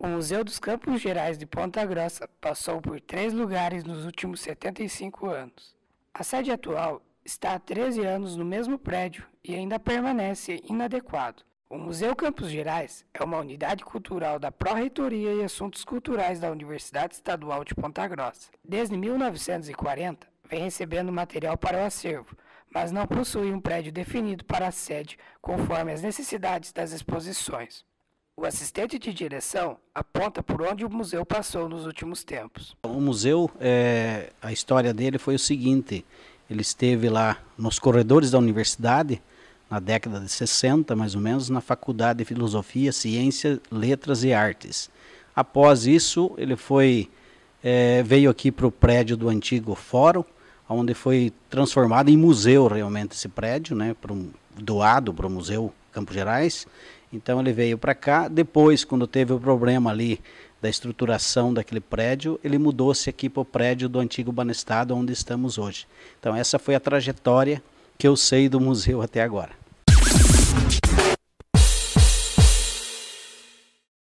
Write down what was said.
O Museu dos Campos Gerais de Ponta Grossa passou por 3 lugares nos últimos 75 anos. A sede atual está há 13 anos no mesmo prédio e ainda permanece inadequado. O Museu Campos Gerais é uma unidade cultural da Pró-Reitoria e Assuntos Culturais da Universidade Estadual de Ponta Grossa. Desde 1940, vem recebendo material para o acervo, mas não possui um prédio definido para a sede conforme as necessidades das exposições. O assistente de direção aponta por onde o museu passou nos últimos tempos. O museu, a história dele foi o seguinte: ele esteve lá nos corredores da universidade, na década de 60, mais ou menos, na Faculdade de Filosofia, Ciência, Letras e Artes. Após isso, ele veio aqui para o prédio do antigo fórum, onde foi transformado em museu realmente esse prédio, né, doado para o Museu Campos Gerais. Então ele veio para cá. Depois, quando teve o problema ali da estruturação daquele prédio, ele mudou-se aqui para o prédio do antigo Banestado, onde estamos hoje. Então essa foi a trajetória que eu sei do museu até agora.